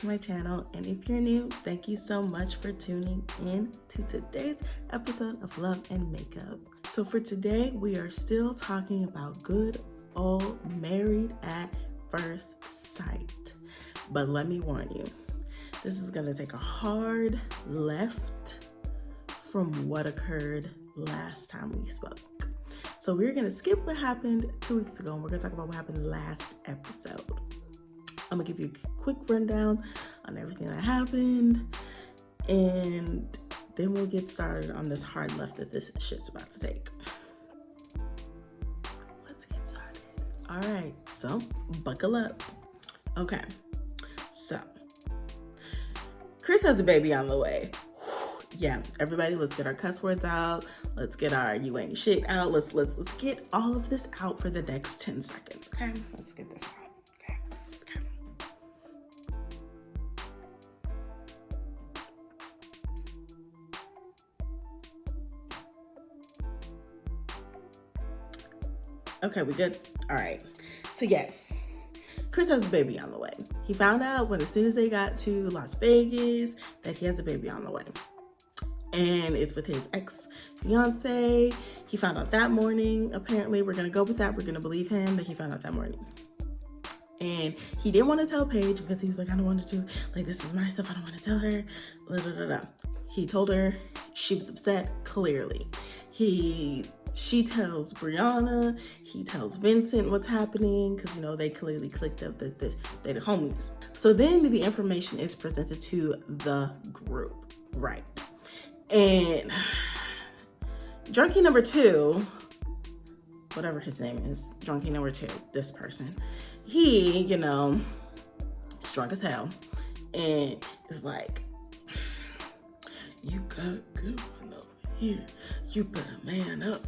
to my channel, and if you're new, thank you so much for tuning in to today's episode of Love and Makeup. So for today, we are still talking about good old married at first sight. But let me warn you, this is gonna take a hard left from what occurred last time we spoke. So we're gonna skip what happened 2 weeks ago, and we're gonna talk about what happened last episode. I'm gonna give you a quick rundown on everything that happened, and then we'll get started on this hard left that this shit's about to take. Let's get started. All right, so buckle up. Okay, so Chris has a baby on the way. Yeah, everybody, let's get our cuss words out. Let's get our you ain't shit out. Let's get all of this out for the next 10 seconds, okay? Let's get this out. Okay, we good? All right. So yes, Chris has a baby on the way. He found out as soon as they got to Las Vegas that he has a baby on the way. And it's with his ex-fiance. He found out that morning. Apparently, we're gonna go with that. We're gonna believe him that he found out that morning. And he didn't want to tell Paige because he was like, I don't want to, like, this is my stuff. I don't want to tell her. Blah, blah, blah, blah. He told her. She was upset, clearly. She tells Brianna, he tells Vincent what's happening, because, you know, they clearly clicked up that they're the homies. So then the information is presented to the group, right? And drunkie number 2, whatever his name is, drunkie number 2, this person, he, you know, is drunk as hell, and is like, you got a good one over here. You better man up.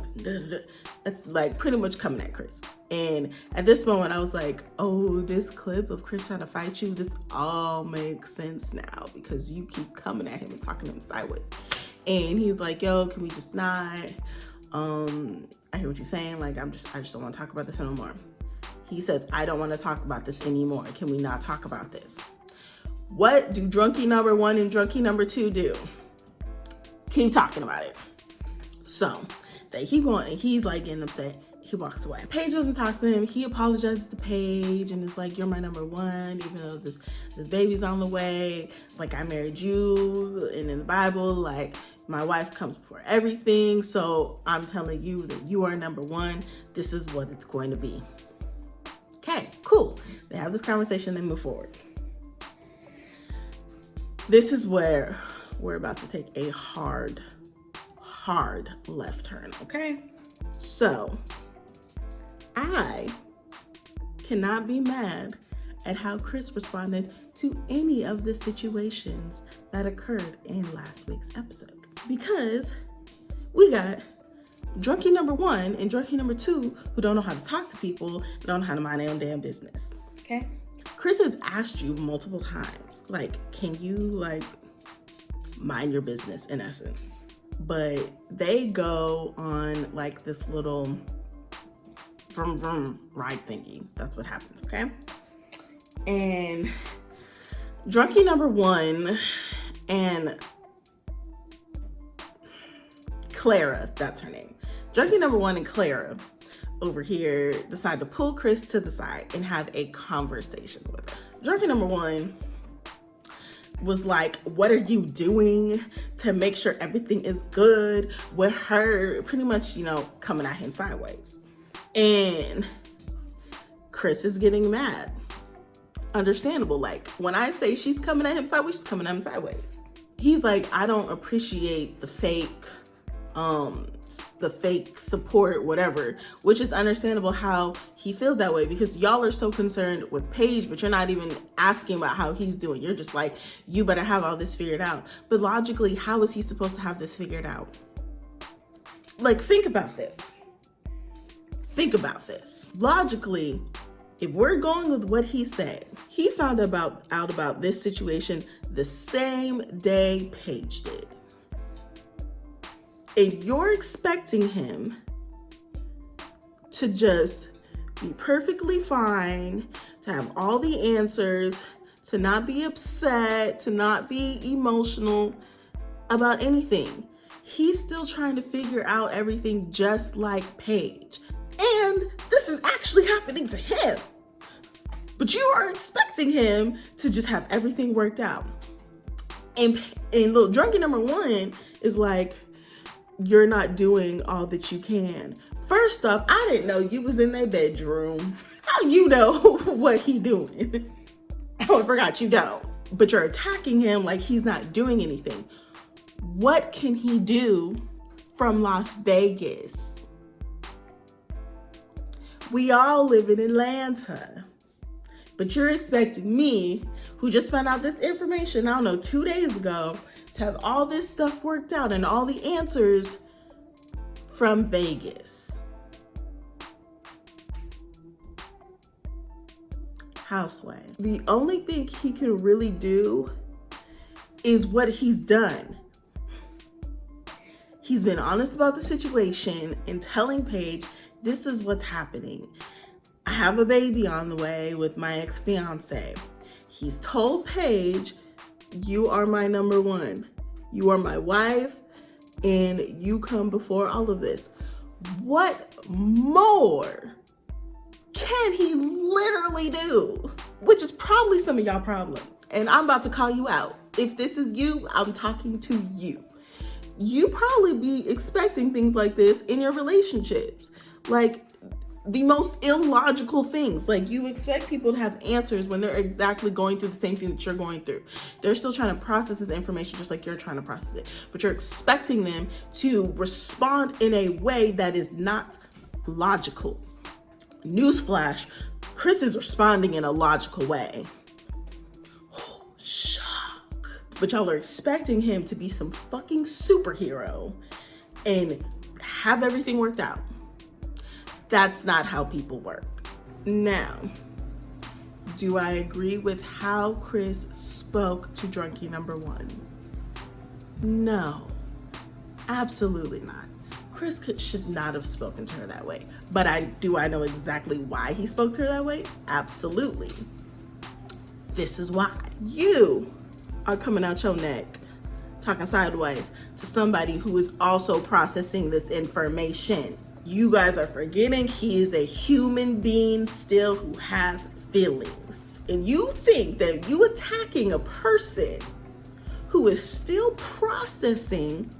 That's like pretty much coming at Chris. And at this moment, I was like, oh, this clip of Chris trying to fight you, this all makes sense now because you keep coming at him and talking to him sideways. And he's like, yo, can we just not? I hear what you're saying. Like, I just don't want to talk about this anymore. He says, I don't want to talk about this anymore. Can we not talk about this? What do drunkie number 1 and drunkie number 2 do? Keep talking about it. So they keep going, and he's like getting upset. He walks away. Paige goes and talks to him. He apologizes to Paige and is like, you're my number 1, even though this baby's on the way. Like, I married you, and in the Bible, like, my wife comes before everything. So I'm telling you that you are number 1. This is what it's going to be. Okay, cool. They have this conversation, they move forward. This is where we're about to take a hard left turn, okay? So I cannot be mad at how Chris responded to any of the situations that occurred in last week's episode, because we got drunkie number 1 and drunkie number 2 who don't know how to talk to people, don't know how to mind their own damn business, okay? Chris has asked you multiple times, like, can you, like, mind your business, in essence? But they go on like this little vroom vroom ride thingy. That's what happens, okay? And drunkie number 1 and Clara, that's her name. Drunkie number 1 and Clara over here decide to pull Chris to the side and have a conversation with her. Drunkie number 1 was like, what are you doing to make sure everything is good, with her pretty much, you know, coming at him sideways. And Chris is getting mad. Understandable. Like, when I say she's coming at him sideways, she's coming at him sideways. He's like, I don't appreciate the fake support, whatever, which is understandable how he feels that way, because y'all are so concerned with Paige, but you're not even asking about how he's doing. You're just like, you better have all this figured out. But logically, how is he supposed to have this figured out? Like, think about this. Think about this. Logically, if we're going with what he said, he found out about this situation the same day Paige did. And you're expecting him to just be perfectly fine, to have all the answers, to not be upset, to not be emotional about anything. He's still trying to figure out everything just like Paige. And this is actually happening to him. But you are expecting him to just have everything worked out. And little drunkie number one is like, you're not doing all that you can. First off, I didn't know you was in their bedroom. How you know what he doing? Oh, I forgot you don't. But you're attacking him like he's not doing anything. What can he do from Las Vegas? We all live in Atlanta. But you're expecting me, who just found out this information, I don't know, 2 days ago, to have all this stuff worked out and all the answers from Vegas. Housewife. The only thing he can really do is what he's done. He's been honest about the situation and telling Paige, this is what's happening. I have a baby on the way with my ex-fiance. He's told Paige, you are my number one. You are my wife, and you come before all of this. What more can he literally do? Which is probably some of y'all problem. And I'm about to call you out. If this is you, I'm talking to you. You probably be expecting things like this in your relationships. Like, the most illogical things. Like, you expect people to have answers when they're exactly going through the same thing that you're going through. They're still trying to process this information just like you're trying to process it. But you're expecting them to respond in a way that is not logical. Newsflash, Chris is responding in a logical way. Oh, shock. But y'all are expecting him to be some fucking superhero and have everything worked out. That's not how people work. Now, do I agree with how Chris spoke to drunkie number one? No, absolutely not. Chris should not have spoken to her that way. But I know exactly why he spoke to her that way? Absolutely. This is why. You are coming out your neck, talking sideways to somebody who is also processing this information. You guys are forgetting he is a human being still who has feelings. And you think that you attacking a person who is still processing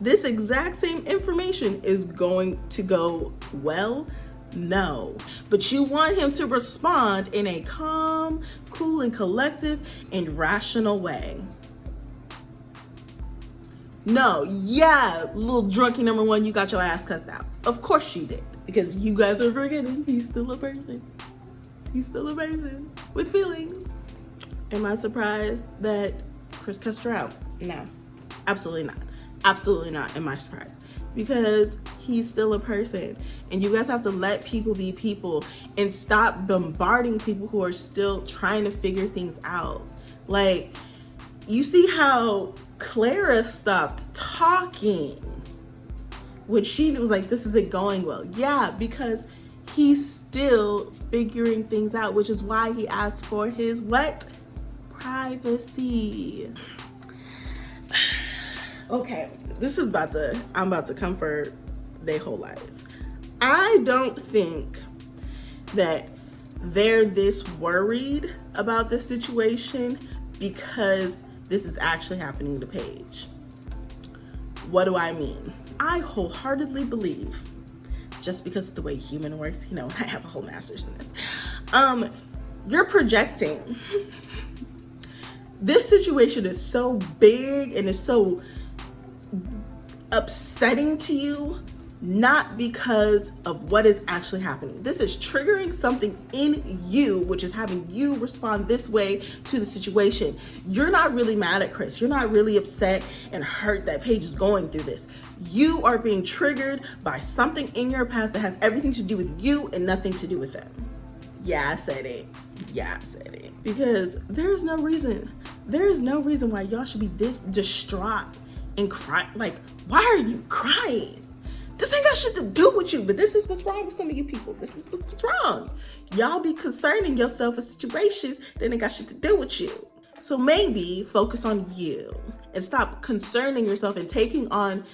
this exact same information is going to go well? No. But you want him to respond in a calm, cool, and collective and rational way. No, yeah, little drunkie number one, you got your ass cussed out. Of course you did, because you guys are forgetting he's still a person. He's still a person with feelings. Am I surprised that Chris cussed her out? No, absolutely not. Absolutely not am I surprised, because he's still a person. And you guys have to let people be people and stop bombarding people who are still trying to figure things out. Like, you see how Clara stopped talking when she was like, this isn't going well. Yeah, because he's still figuring things out, which is why he asked for his what? Privacy. Okay, I'm about to comfort their whole lives. I don't think that they're this worried about this situation because this is actually happening to Paige. What do I mean? I wholeheartedly believe, just because of the way human works, you know, I have a whole master's in this. You're projecting. This situation is so big and is so upsetting to you, not because of what is actually happening. This is triggering something in you, which is having you respond this way to the situation. You're not really mad at Chris. You're not really upset and hurt that Paige is going through this. You are being triggered by something in your past that has everything to do with you and nothing to do with them. Yeah, I said it. Yeah, I said it. Because there's no reason why y'all should be this distraught and cry. Like, why are you crying? This ain't got shit to do with you, but this is what's wrong with some of you people. This is what's wrong. Y'all be concerning yourself with situations that ain't got shit to do with you. So maybe focus on you and stop concerning yourself and taking on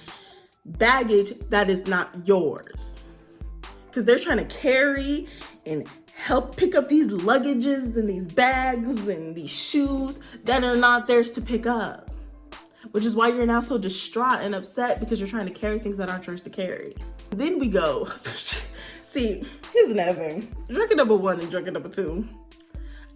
baggage that is not yours. Because they're trying to carry and help pick up these luggages and these bags and these shoes that are not theirs to pick up. Which is why you're now so distraught and upset, because you're trying to carry things that aren't yours to carry. Then we go, see, here's another thing. Drinking number 1 and drinking number 2.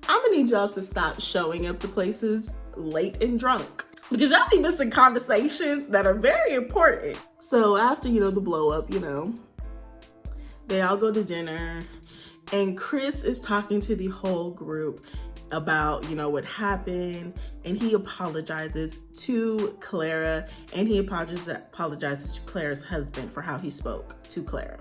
I'm gonna need y'all to stop showing up to places late and drunk, because y'all be missing conversations that are very important. So after, the blow up, they all go to dinner, and Chris is talking to the whole group about, what happened, and he apologizes to Clara, and he apologizes to Clara's husband for how he spoke to Clara,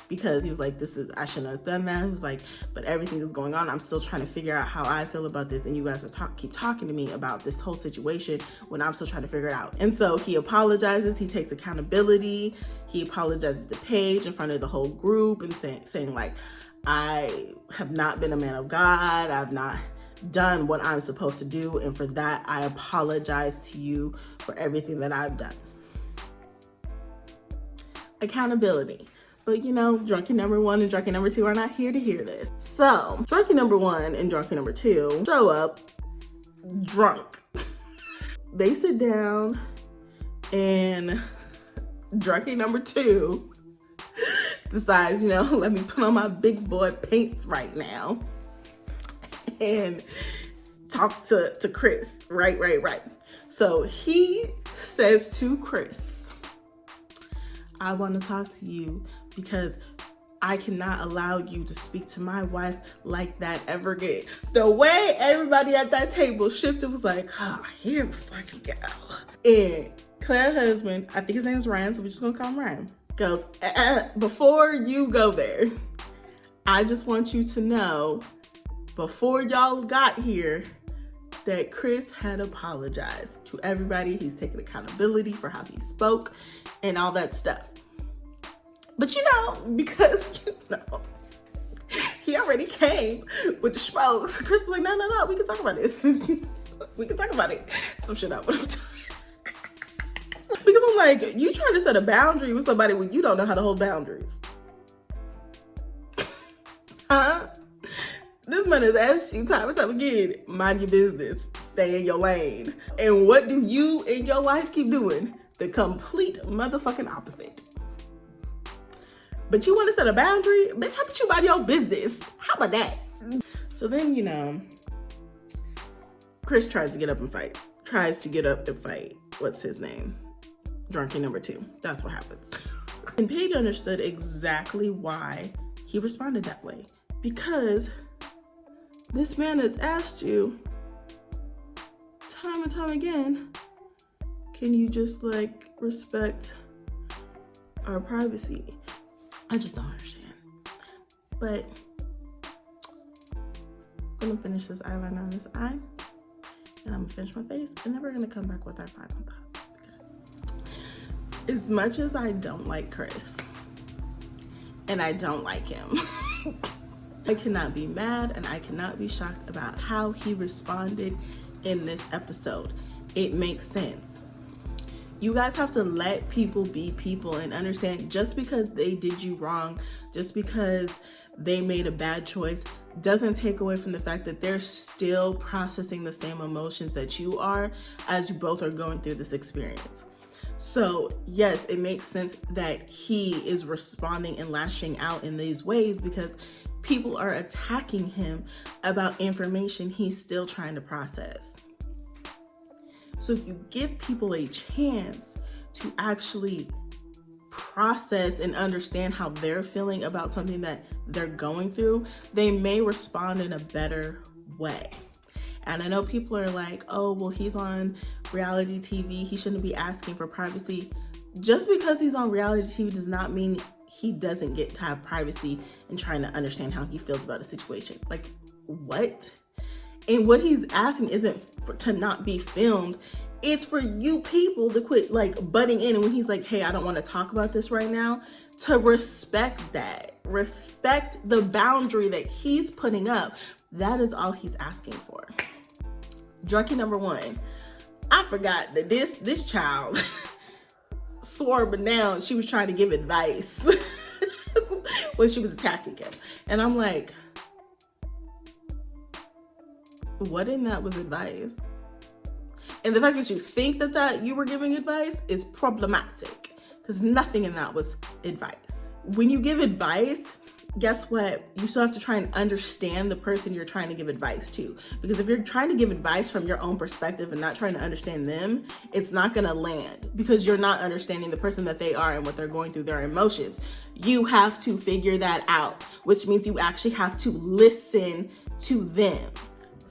because he was like, I shouldn't have done that. He was like, but everything is going on. I'm still trying to figure out how I feel about this, and you guys keep talking to me about this whole situation when I'm still trying to figure it out. And so he apologizes. He takes accountability. He apologizes to Paige in front of the whole group and saying like, I have not been a man of God. I've not done what I'm supposed to do, and for that I apologize to you for everything that I've done. Accountability. But drunken number 1 and drunken number 2 are not here to hear this. So drunken number 1 and drunken number 2 show up drunk. They sit down, and drunken number 2 decides, let me put on my big boy paints right now and talk to Chris. Right. So he says to Chris, I want to talk to you because I cannot allow you to speak to my wife like that ever again. The way everybody at that table shifted was like, here we fucking go. And Claire's husband, I think his name is Ryan, so we're just gonna call him Ryan, goes, before you go there, I just want you to know, before y'all got here, that Chris had apologized to everybody. He's taken accountability for how he spoke and all that stuff. But because he already came with the smokes, Chris was like, no, we can talk about this. We can talk about it. Some shit I would have done. Because I'm like, you trying to set a boundary with somebody when you don't know how to hold boundaries. Huh? This man has asked you time and time again, mind your business, stay in your lane. And what do you and your wife keep doing? The complete motherfucking opposite. But you want to set a boundary? Bitch, how about you mind your business? How about that? So then, Chris tries to get up and fight. What's his name? Drunken number 2. That's what happens. And Paige understood exactly why he responded that way. Because this man has asked you time and time again, can you just respect our privacy? I just don't understand. But I'm gonna finish this eyeliner on this eye, and I'm gonna finish my face, and then we're gonna come back with our final thoughts. Because as much as I don't like Chris, and I don't like him, I cannot be mad and I cannot be shocked about how he responded in this episode. It makes sense. You guys have to let people be people and understand, just because they did you wrong, just because they made a bad choice, doesn't take away from the fact that they're still processing the same emotions that you are, as you both are going through this experience. So yes, it makes sense that he is responding and lashing out in these ways, because people are attacking him about information he's still trying to process. So if you give people a chance to actually process and understand how they're feeling about something that they're going through, they may respond in a better way. And I know people are like, oh, well, he's on reality TV, he shouldn't be asking for privacy. Just because he's on reality TV does not mean he doesn't get to have privacy and trying to understand how he feels about a situation. Like, what? And what he's asking isn't to not be filmed it's for you people to quit like butting in. And when he's like, hey, I don't want to talk about this right now, to respect that. Respect the boundary that he's putting up. That is all he's asking for. Drunkie number 1. I forgot that this child swore, but now she was trying to give advice when she was attacking him. And I'm like, what in that was advice? And the fact that you think that you were giving advice is problematic, because nothing in that was advice. When you give advice, guess what? You still have to try and understand the person you're trying to give advice to. Because if you're trying to give advice from your own perspective and not trying to understand them, it's not gonna land, because you're not understanding the person that they are and what they're going through, their emotions. You have to figure that out, which means you actually have to listen to them.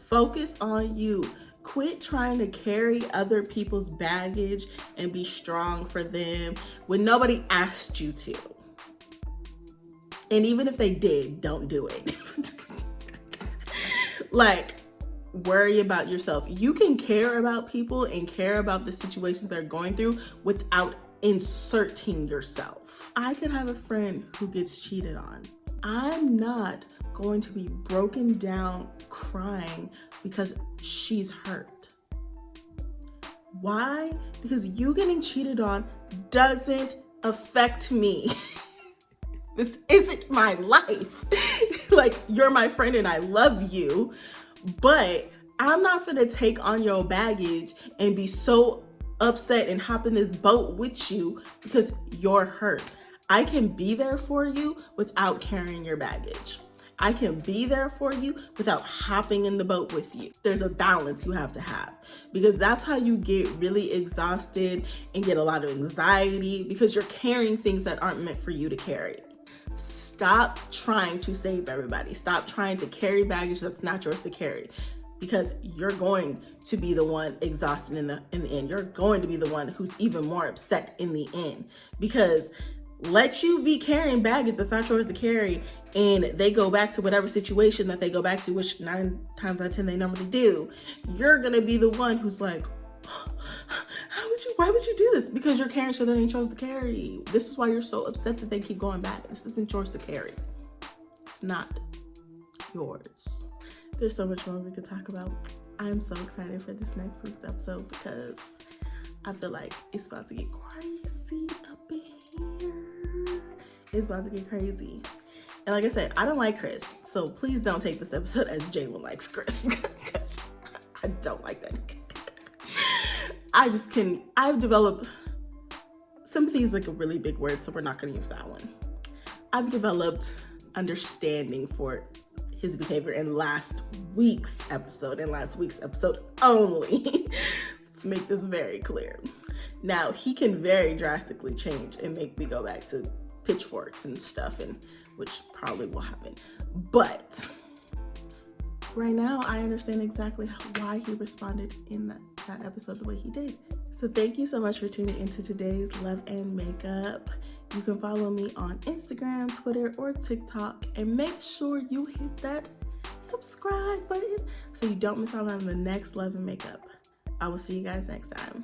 Focus on you. Quit trying to carry other people's baggage and be strong for them when nobody asked you to. And even if they did, don't do it. Like, worry about yourself. You can care about people and care about the situations they're going through without inserting yourself. I could have a friend who gets cheated on. I'm not going to be broken down crying because she's hurt. Why? Because you getting cheated on doesn't affect me. This isn't my life. Like, you're my friend and I love you, but I'm not gonna take on your baggage and be so upset and hop in this boat with you because you're hurt. I can be there for you without carrying your baggage. I can be there for you without hopping in the boat with you. There's a balance you have to have, because that's how you get really exhausted and get a lot of anxiety, because you're carrying things that aren't meant for you to carry. Stop trying to save everybody. Stop trying to carry baggage that's not yours to carry, because you're going to be the one exhausted in the end. You're going to be the one who's even more upset in the end, because let you be carrying baggage that's not yours to carry, and they go back to whatever situation that they go back to, which 9 times out of 10 they normally do. You're gonna be the one who's like, why would you do this? Because you're carrying shit that ain't yours to carry. This is why you're so upset that they keep going back. This isn't yours to carry. It's not yours. There's so much more we could talk about. I'm so excited for this next week's episode, because I feel like it's about to get crazy up in here. It's about to get crazy. And like I said, I don't like Chris, so please don't take this episode as Jalen likes Chris, because I don't like that. I've developed, sympathy is like a really big word, so we're not gonna use that one. I've developed understanding for his behavior in last week's episode only. Let's make this very clear. Now, he can very drastically change and make me go back to pitchforks and stuff, and which probably will happen. But right now, I understand exactly why he responded in that episode the way he did. So thank you so much for tuning into today's Love and Makeup. You can follow me on Instagram, Twitter, or TikTok, and make sure you hit that subscribe button so you don't miss out on the next Love and Makeup. I will see you guys next time.